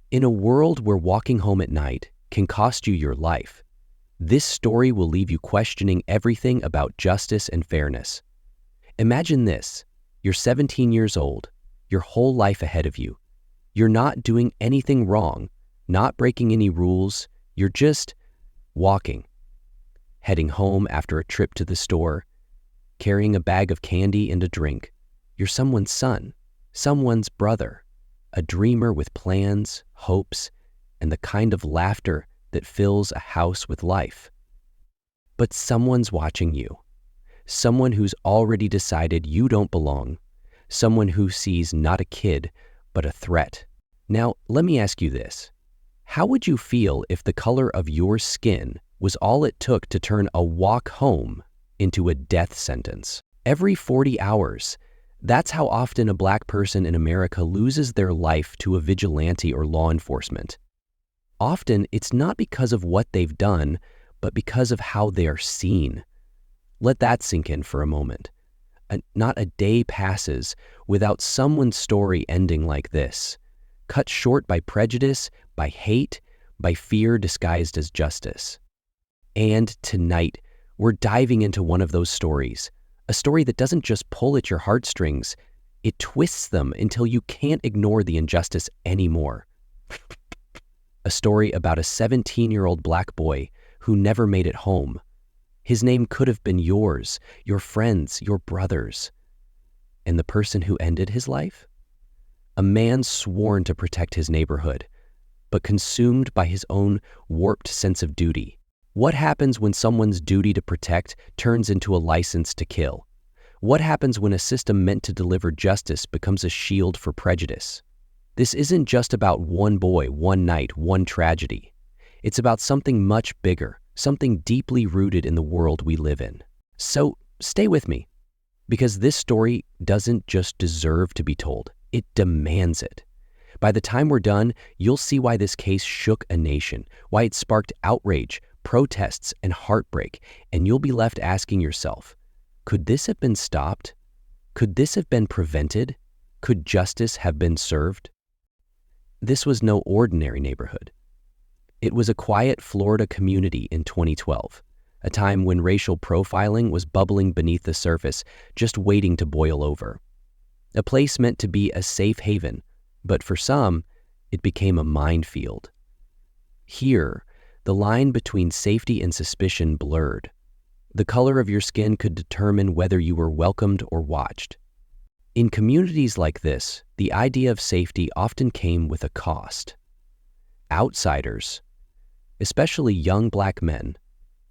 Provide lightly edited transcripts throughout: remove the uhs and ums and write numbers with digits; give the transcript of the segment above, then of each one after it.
In a world where walking home at night can cost you your life, this story will leave you questioning everything about justice and fairness. Imagine this: you're 17 years old, your whole life ahead of you. You're not doing anything wrong, not breaking any rules, you're just walking, heading home after a trip to the store, carrying a bag of candy and a drink. You're someone's son, someone's brother, a dreamer with plans, hopes, and the kind of laughter that fills a house with life. But someone's watching you, someone who's already decided you don't belong, someone who sees not a kid, but a threat. Now, let me ask you this. How would you feel if the color of your skin was all it took to turn a walk home into a death sentence? Every 40 hours, that's how often a Black person in America loses their life to a vigilante or law enforcement. Often, it's not because of what they've done, but because of how they are seen. Let that sink in for a moment. Not a day passes without someone's story ending like this, cut short by prejudice, by hate, by fear disguised as justice. And tonight, we're diving into one of those stories, a story that doesn't just pull at your heartstrings, it twists them until you can't ignore the injustice anymore. A story about a 17-year-old Black boy who never made it home. His name could have been yours, your friends, your brothers. And the person who ended his life? A man sworn to protect his neighborhood, but consumed by his own warped sense of duty. What happens when someone's duty to protect turns into a license to kill? What happens when a system meant to deliver justice becomes a shield for prejudice? This isn't just about one boy, one night, one tragedy. It's about something much bigger, something deeply rooted in the world we live in. So stay with me, because this story doesn't just deserve to be told, it demands it. By the time we're done, you'll see why this case shook a nation, why it sparked outrage, protests, and heartbreak, and you'll be left asking yourself, could this have been stopped? Could this have been prevented? Could justice have been served? This was no ordinary neighborhood. It was a quiet Florida community in 2012, a time when racial profiling was bubbling beneath the surface, just waiting to boil over. A place meant to be a safe haven, but for some, it became a minefield. Here, the line between safety and suspicion blurred. The color of your skin could determine whether you were welcomed or watched. In communities like this, the idea of safety often came with a cost. Outsiders, especially young Black men,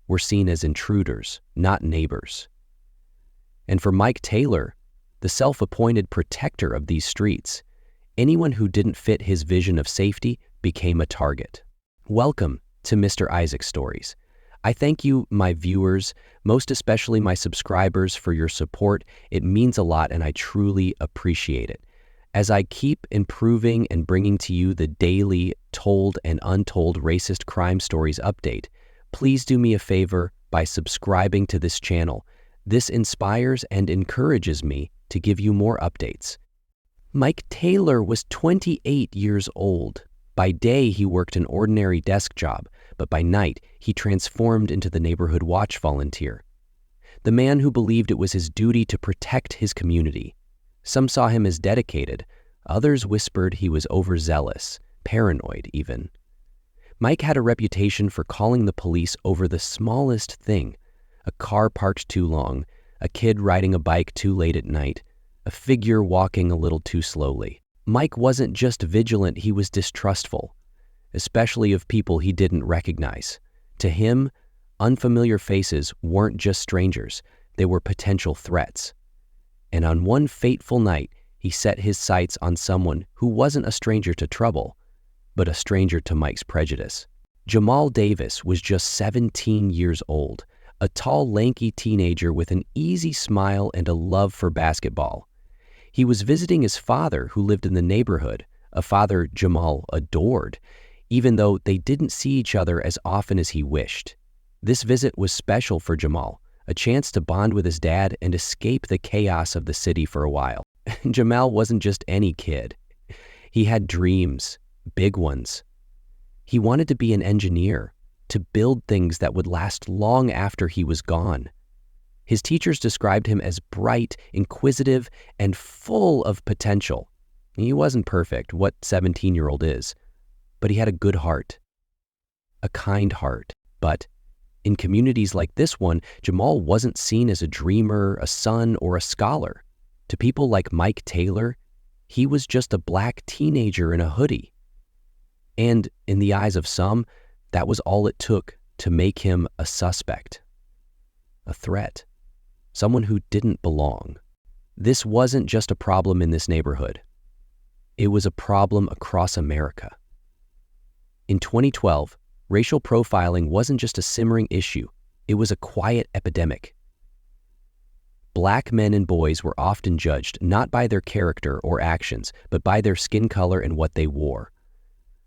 were seen as intruders, not neighbors. And for Mike Taylor, the self-appointed protector of these streets, anyone who didn't fit his vision of safety became a target. Welcome to Mr. Isaac Stories. I thank you, my viewers, most especially my subscribers, for your support. It means a lot and I truly appreciate it. As I keep improving and bringing to you the daily told and untold racist crime stories update, please do me a favor by subscribing to this channel. This inspires and encourages me to give you more updates. Mike Taylor was 28 years old. By day, he worked an ordinary desk job, but by night, he transformed into the neighborhood watch volunteer. The man who believed it was his duty to protect his community. Some saw him as dedicated, others whispered he was overzealous, paranoid even. Mike had a reputation for calling the police over the smallest thing: a car parked too long, a kid riding a bike too late at night, a figure walking a little too slowly. Mike wasn't just vigilant, he was distrustful, especially of people he didn't recognize. To him, unfamiliar faces weren't just strangers, they were potential threats. And on one fateful night, he set his sights on someone who wasn't a stranger to trouble, but a stranger to Mike's prejudice. Jamal Davis was just 17 years old, a tall, lanky teenager with an easy smile and a love for basketball. He was visiting his father, who lived in the neighborhood, a father Jamal adored, even though they didn't see each other as often as he wished. This visit was special for Jamal, a chance to bond with his dad and escape the chaos of the city for a while. Jamal wasn't just any kid. He had dreams, big ones. He wanted to be an engineer, to build things that would last long after he was gone. His teachers described him as bright, inquisitive, and full of potential. He wasn't perfect, what 17-year-old is, but he had a good heart, a kind heart. But in communities like this one, Jamal wasn't seen as a dreamer, a son, or a scholar. To people like Mike Taylor, he was just a black teenager in a hoodie. And in the eyes of some, that was all it took to make him a suspect, a threat, someone who didn't belong. This wasn't just a problem in this neighborhood. It was a problem across America. In 2012, racial profiling wasn't just a simmering issue, it was a quiet epidemic. Black men and boys were often judged not by their character or actions, but by their skin color and what they wore.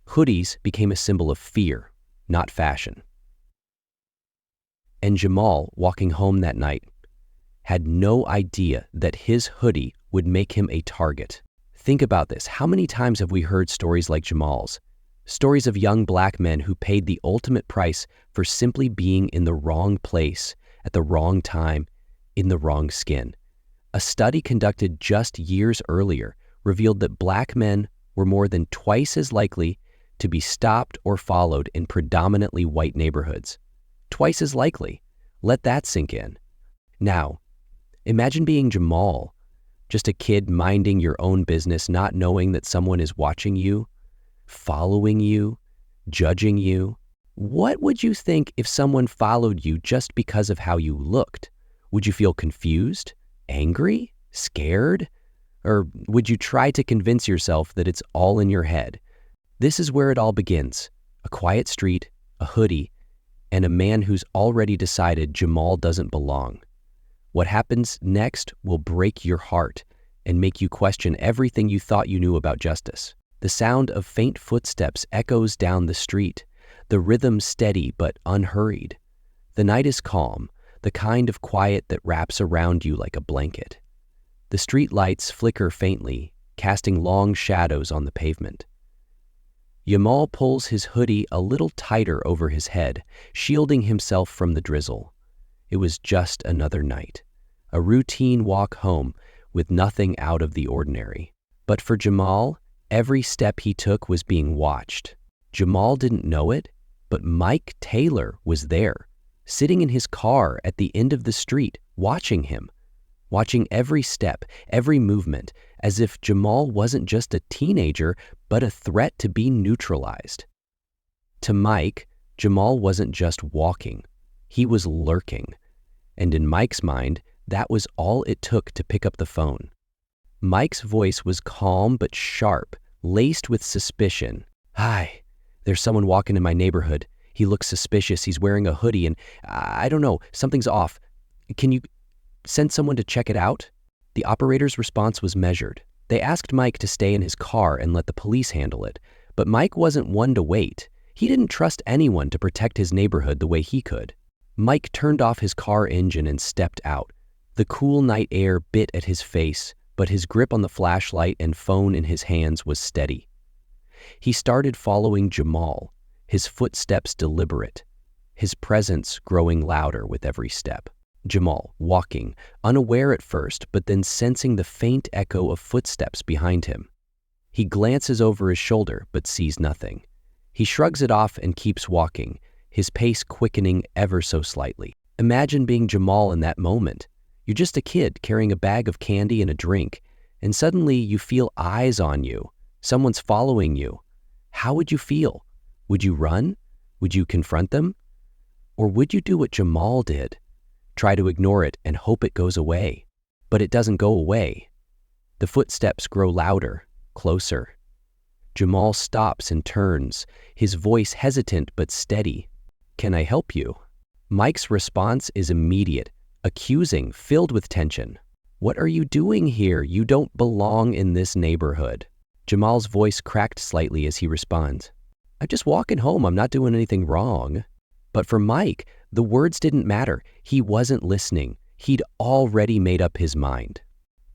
Hoodies became a symbol of fear, not fashion. And Jamal, walking home that night, had no idea that his hoodie would make him a target. Think about this. How many times have we heard stories like Jamal's? Stories of young black men who paid the ultimate price for simply being in the wrong place, at the wrong time, in the wrong skin. A study conducted just years earlier revealed that black men were more than twice as likely to be stopped or followed in predominantly white neighborhoods. Twice as likely. Let that sink in. Now, imagine being Jamal, just a kid minding your own business, not knowing that someone is watching you, following you, judging you. What would you think if someone followed you just because of how you looked? Would you feel confused, angry, scared? Or would you try to convince yourself that it's all in your head? This is where it all begins. A quiet street, a hoodie, and a man who's already decided Jamal doesn't belong. What happens next will break your heart and make you question everything you thought you knew about justice. The sound of faint footsteps echoes down the street, the rhythm steady but unhurried. The night is calm, the kind of quiet that wraps around you like a blanket. The street lights flicker faintly, casting long shadows on the pavement. Jamal pulls his hoodie a little tighter over his head, shielding himself from the drizzle. It was just another night, a routine walk home with nothing out of the ordinary. But for Jamal, every step he took was being watched. Jamal didn't know it, but Mike Taylor was there, sitting in his car at the end of the street, watching him, watching every step, every movement, as if Jamal wasn't just a teenager, but a threat to be neutralized. To Mike, Jamal wasn't just walking, he was lurking. And in Mike's mind, that was all it took to pick up the phone. Mike's voice was calm but sharp, laced with suspicion. "Hi, there's someone walking in my neighborhood. He looks suspicious. He's wearing a hoodie and I don't know, something's off. Can you send someone to check it out?" The operator's response was measured. They asked Mike to stay in his car and let the police handle it, but Mike wasn't one to wait. He didn't trust anyone to protect his neighborhood the way he could. Mike turned off his car engine and stepped out. The cool night air bit at his face, but his grip on the flashlight and phone in his hands was steady. He started following Jamal, his footsteps deliberate, his presence growing louder with every step. Jamal, walking, unaware at first, but then sensing the faint echo of footsteps behind him. He glances over his shoulder, but sees nothing. He shrugs it off and keeps walking, his pace quickening ever so slightly. Imagine being Jamal in that moment. You're just a kid carrying a bag of candy and a drink, and suddenly you feel eyes on you. Someone's following you. How would you feel? Would you run? Would you confront them? Or would you do what Jamal did? Try to ignore it and hope it goes away. But it doesn't go away. The footsteps grow louder, closer. Jamal stops and turns, his voice hesitant but steady. "Can I help you?" Mike's response is immediate, accusing, filled with tension. "What are you doing here? You don't belong in this neighborhood." Jamal's voice cracked slightly as he responds, "I'm just walking home. I'm not doing anything wrong." But for Mike, the words didn't matter. He wasn't listening. He'd already made up his mind.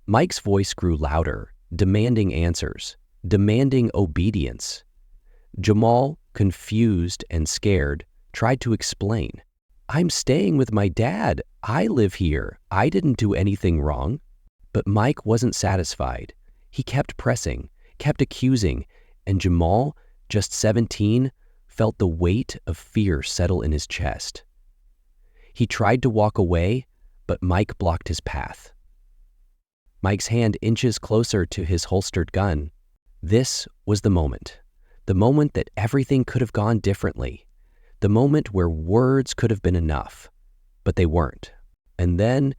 Mike's voice grew louder, demanding answers, demanding obedience. Jamal, confused and scared, tried to explain. "I'm staying with my dad. I live here. I didn't do anything wrong." But Mike wasn't satisfied. He kept pressing, kept accusing, and Jamal, just 17, felt the weight of fear settle in his chest. He tried to walk away, but Mike blocked his path. Mike's hand inches closer to his holstered gun. This was the moment that everything could have gone differently, the moment where words could have been enough, but they weren't. And then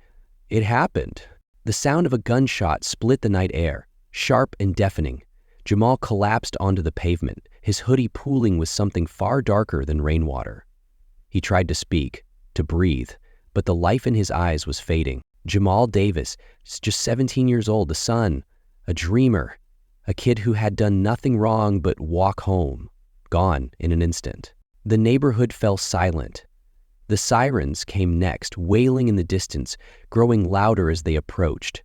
it happened. The sound of a gunshot split the night air, sharp and deafening. Jamal collapsed onto the pavement, his hoodie pooling with something far darker than rainwater. He tried to speak, to breathe, but the life in his eyes was fading. Jamal Davis, just 17 years old, a son, a dreamer, a kid who had done nothing wrong but walk home, gone in an instant. The neighborhood fell silent. The sirens came next, wailing in the distance, growing louder as they approached.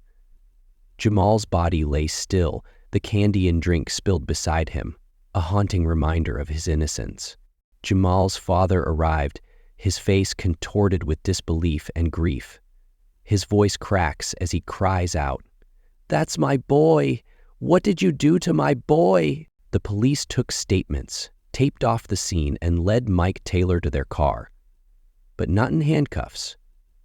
Jamal's body lay still, the candy and drink spilled beside him, a haunting reminder of his innocence. Jamal's father arrived, his face contorted with disbelief and grief. His voice cracks as he cries out, "That's my boy! What did you do to my boy?" The police took statements, taped off the scene, and led Mike Taylor to their car. But not in handcuffs,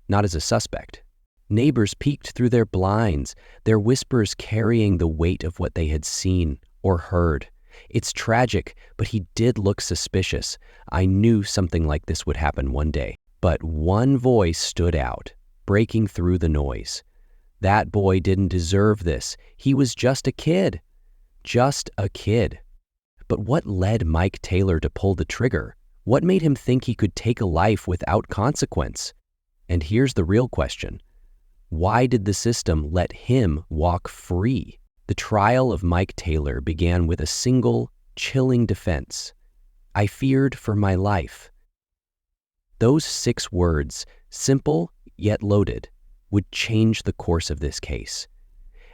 not as a suspect. Neighbors peeked through their blinds, their whispers carrying the weight of what they had seen or heard. "It's tragic, but he did look suspicious. I knew something like this would happen one day." But one voice stood out, breaking through the noise. That boy didn't deserve this. He was just a kid. Just a kid. But what led Mike Taylor to pull the trigger? What made him think he could take a life without consequence? And here's the real question. Why did the system let him walk free? The trial of Mike Taylor began with a single, chilling defense. "I feared for my life." Those 6 words, simple yet loaded, would change the course of this case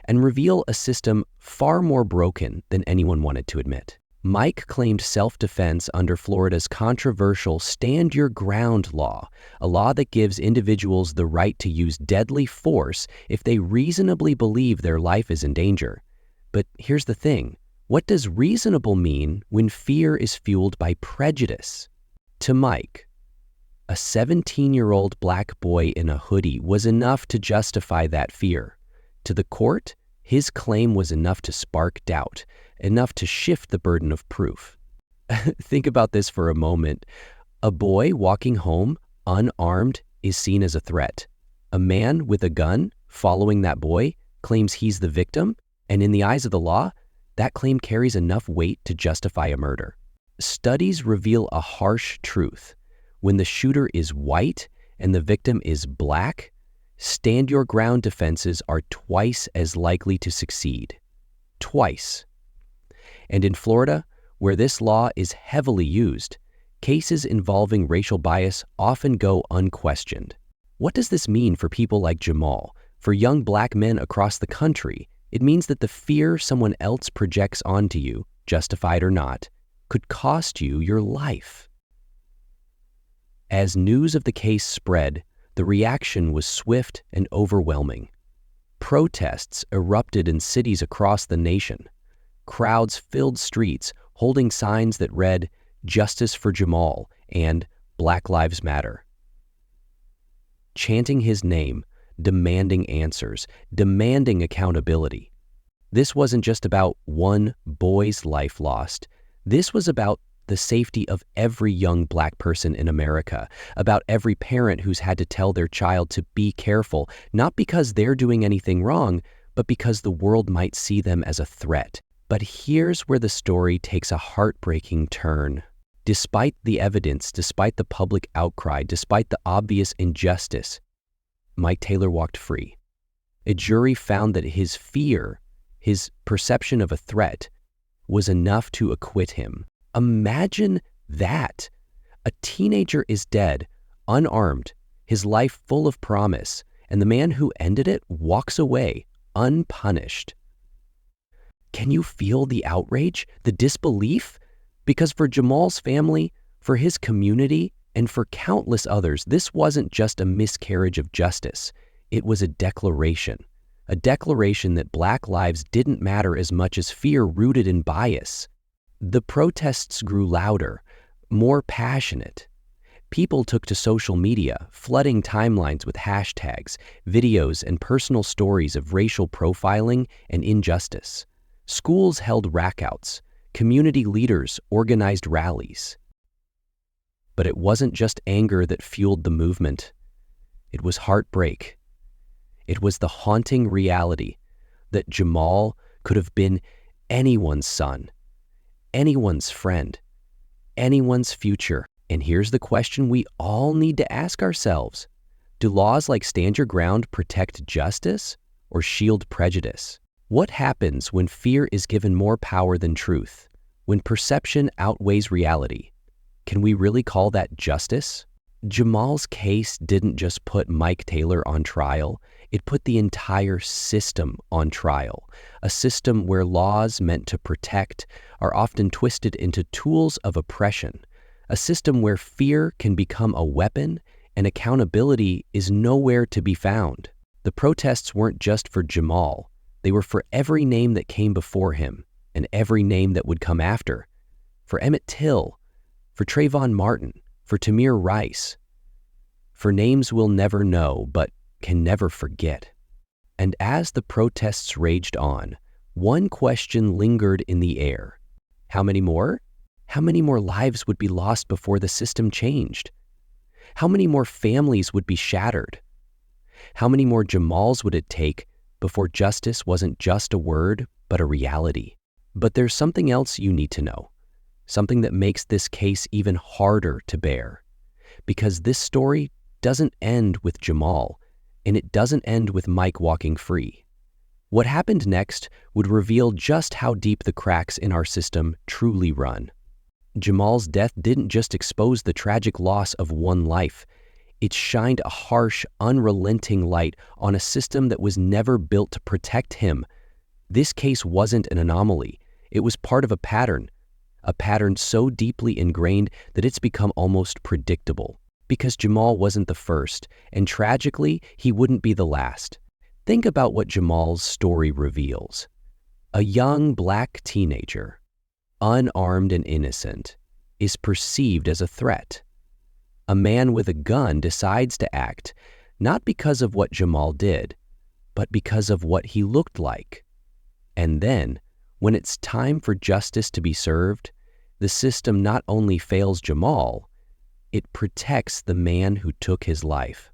and reveal a system far more broken than anyone wanted to admit. Mike claimed self-defense under Florida's controversial Stand Your Ground law, a law that gives individuals the right to use deadly force if they reasonably believe their life is in danger. But here's the thing. What does reasonable mean when fear is fueled by prejudice? To Mike, a 17-year-old black boy in a hoodie was enough to justify that fear. To the court, his claim was enough to spark doubt, enough to shift the burden of proof. Think about this for a moment. A boy walking home, unarmed, is seen as a threat. A man with a gun following that boy claims he's the victim, and in the eyes of the law, that claim carries enough weight to justify a murder. Studies reveal a harsh truth. When the shooter is white and the victim is black, stand your ground defenses are twice as likely to succeed. Twice. And in Florida, where this law is heavily used, cases involving racial bias often go unquestioned. What does this mean for people like Jamal, for young black men across the country? It means that the fear someone else projects onto you, justified or not, could cost you your life. As news of the case spread, the reaction was swift and overwhelming. Protests erupted in cities across the nation. Crowds filled streets holding signs that read, "Justice for Jamal" and "Black Lives Matter." Chanting his name, demanding answers, demanding accountability. This wasn't just about one boy's life lost. This was about the safety of every young black person in America, about every parent who's had to tell their child to be careful, not because they're doing anything wrong, but because the world might see them as a threat. But here's where the story takes a heartbreaking turn. Despite the evidence, despite the public outcry, despite the obvious injustice, Mike Taylor walked free. A jury found that his fear, his perception of a threat, was enough to acquit him. Imagine that. A teenager is dead, unarmed, his life full of promise, and the man who ended it walks away, unpunished. Can you feel the outrage, the disbelief? Because for Jamal's family, for his community, and for countless others, this wasn't just a miscarriage of justice. It was a declaration that Black lives didn't matter as much as fear rooted in bias. The protests grew louder, more passionate. People took to social media, flooding timelines with hashtags, videos, and personal stories of racial profiling and injustice. Schools held rackouts. Community leaders organized rallies. But it wasn't just anger that fueled the movement. It was heartbreak. It was the haunting reality that Jamal could have been anyone's son, anyone's friend, anyone's future. And here's the question we all need to ask ourselves. Do laws like Stand Your Ground protect justice or shield prejudice? What happens when fear is given more power than truth? When perception outweighs reality? Can we really call that justice? Jamal's case didn't just put Mike Taylor on trial, it put the entire system on trial. A system where laws meant to protect are often twisted into tools of oppression. A system where fear can become a weapon and accountability is nowhere to be found. The protests weren't just for Jamal. They were for every name that came before him and every name that would come after. For Emmett Till, for Trayvon Martin, for Tamir Rice, for names we'll never know but can never forget. And as the protests raged on, one question lingered in the air. How many more? How many more lives would be lost before the system changed? How many more families would be shattered? How many more Jamals would it take before justice wasn't just a word, but a reality? But there's something else you need to know. Something that makes this case even harder to bear. Because this story doesn't end with Jamal, and it doesn't end with Mike walking free. What happened next would reveal just how deep the cracks in our system truly run. Jamal's death didn't just expose the tragic loss of one life. It shined a harsh, unrelenting light on a system that was never built to protect him. This case wasn't an anomaly. It was part of a pattern so deeply ingrained that it's become almost predictable. Because Jamal wasn't the first, and tragically, he wouldn't be the last. Think about what Jamal's story reveals. A young Black teenager, unarmed and innocent, is perceived as a threat. A man with a gun decides to act, not because of what Jamal did, but because of what he looked like. And then, when it's time for justice to be served, the system not only fails Jamal, it protects the man who took his life.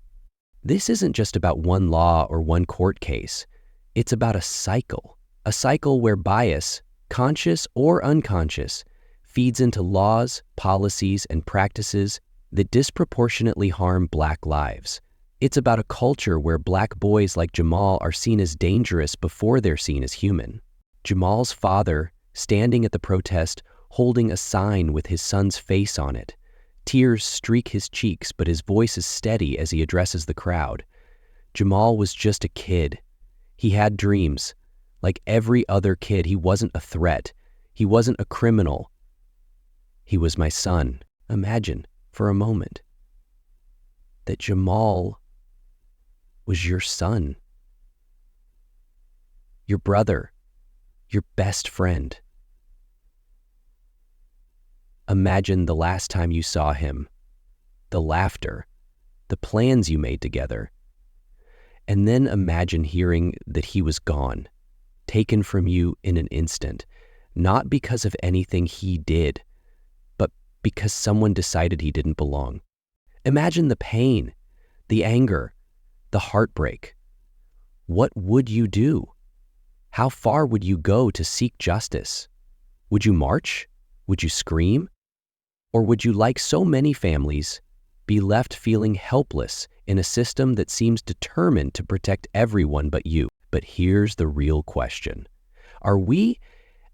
This isn't just about one law or one court case. It's about a cycle where bias, conscious or unconscious, feeds into laws, policies, and practices that disproportionately harm Black lives. It's about a culture where Black boys like Jamal are seen as dangerous before they're seen as human. Jamal's father, standing at the protest, holding a sign with his son's face on it. Tears streak his cheeks, but his voice is steady as he addresses the crowd. Jamal was just a kid. He had dreams. Like every other kid, he wasn't a threat. He wasn't a criminal. He was my son. Imagine, for a moment, that Jamal was your son, your brother, your best friend. Imagine the last time you saw him, the laughter, the plans you made together. And then imagine hearing that he was gone, taken from you in an instant, not because of anything he did, but because someone decided he didn't belong. Imagine the pain, the anger, the heartbreak. What would you do? How far would you go to seek justice? Would you march? Would you scream? Or would you, like so many families, be left feeling helpless in a system that seems determined to protect everyone but you? But here's the real question. Are we,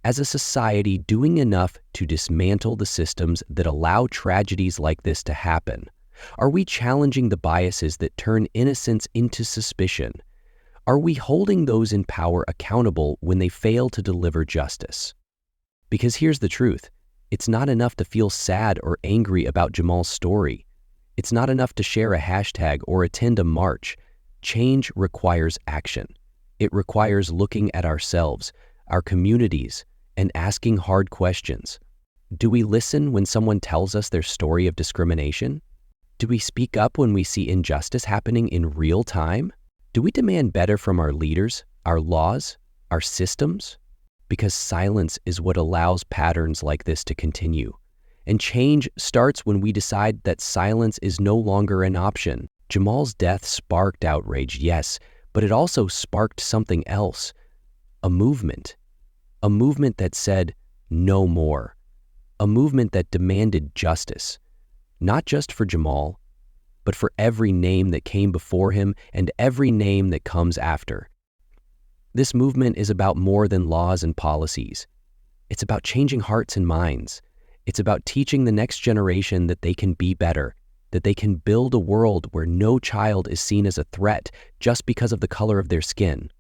as a society, doing enough to dismantle the systems that allow tragedies like this to happen? Are we challenging the biases that turn innocence into suspicion? Are we holding those in power accountable when they fail to deliver justice? Because here's the truth. It's not enough to feel sad or angry about Jamal's story. It's not enough to share a hashtag or attend a march. Change requires action. It requires looking at ourselves, our communities, and asking hard questions. Do we listen when someone tells us their story of discrimination? Do we speak up when we see injustice happening in real time? Do we demand better from our leaders, our laws, our systems? Because silence is what allows patterns like this to continue. And change starts when we decide that silence is no longer an option. Jamal's death sparked outrage, yes, but it also sparked something else. A movement that said, no more. A movement that demanded justice, not just for Jamal, but for every name that came before him and every name that comes after. This movement is about more than laws and policies. It's about changing hearts and minds. It's about teaching the next generation that they can be better, that they can build a world where no child is seen as a threat just because of the color of their skin.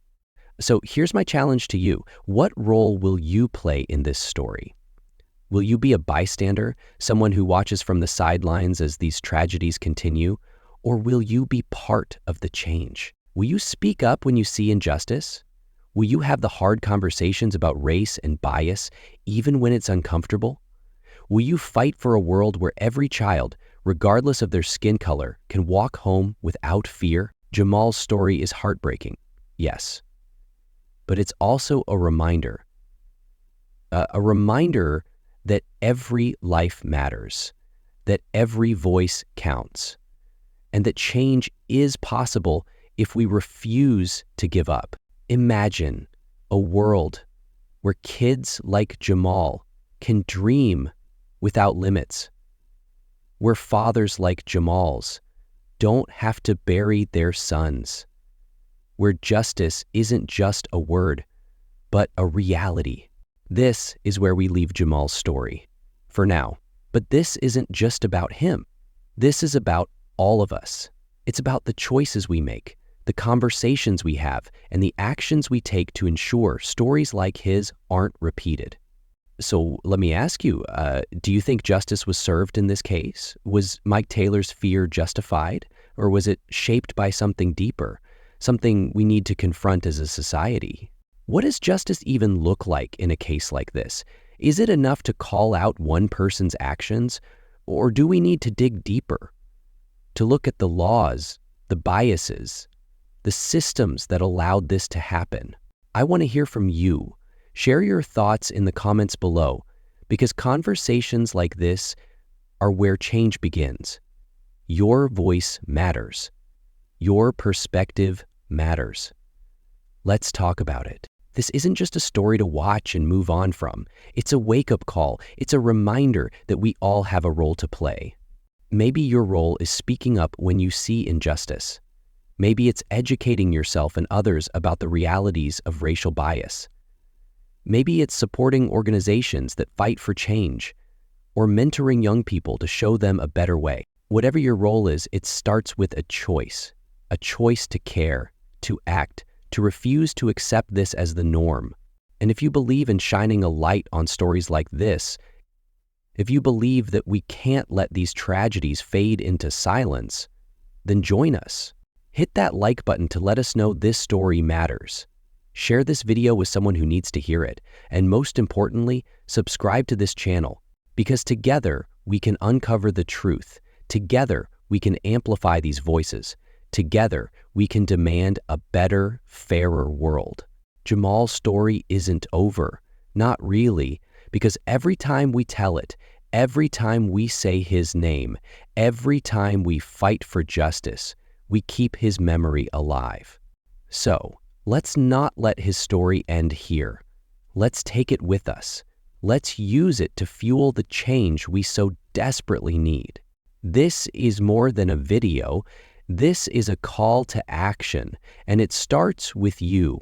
So here's my challenge to you. What role will you play in this story? Will you be a bystander, someone who watches from the sidelines as these tragedies continue? Or will you be part of the change? Will you speak up when you see injustice? Will you have the hard conversations about race and bias, even when it's uncomfortable? Will you fight for a world where every child, regardless of their skin color, can walk home without fear? Jamal's story is heartbreaking, yes. But it's also a reminder that every life matters, that every voice counts, and that change is possible if we refuse to give up. Imagine a world where kids like Jamal can dream without limits, where fathers like Jamal's don't have to bury their sons, where justice isn't just a word, but a reality. This is where we leave Jamal's story for now. But this isn't just about him. This is about all of us. It's about the choices we make, the conversations we have, and the actions we take to ensure stories like his aren't repeated. So let me ask you, do you think justice was served in this case? Was Mike Taylor's fear justified, or was it shaped by something deeper, something we need to confront as a society? What does justice even look like in a case like this? Is it enough to call out one person's actions, or do we need to dig deeper, to look at the laws, the biases, the systems that allowed this to happen? I want to hear from you. Share your thoughts in the comments below, because conversations like this are where change begins. Your voice matters. Your perspective matters. Let's talk about it. This isn't just a story to watch and move on from. It's a wake-up call. It's a reminder that we all have a role to play. Maybe your role is speaking up when you see injustice. Maybe it's educating yourself and others about the realities of racial bias. Maybe it's supporting organizations that fight for change, or mentoring young people to show them a better way. Whatever your role is, it starts with a choice to care, to act, to refuse to accept this as the norm. And if you believe in shining a light on stories like this, if you believe that we can't let these tragedies fade into silence, then join us. Hit that like button to let us know this story matters. Share this video with someone who needs to hear it. And most importantly, subscribe to this channel, because together we can uncover the truth. Together we can amplify these voices. Together we can demand a better, fairer world. Jamal's story isn't over. Not really, because every time we tell it, every time we say his name, every time we fight for justice, we keep his memory alive. So, let's not let his story end here. Let's take it with us. Let's use it to fuel the change we so desperately need. This is more than a video. This is a call to action, and it starts with you.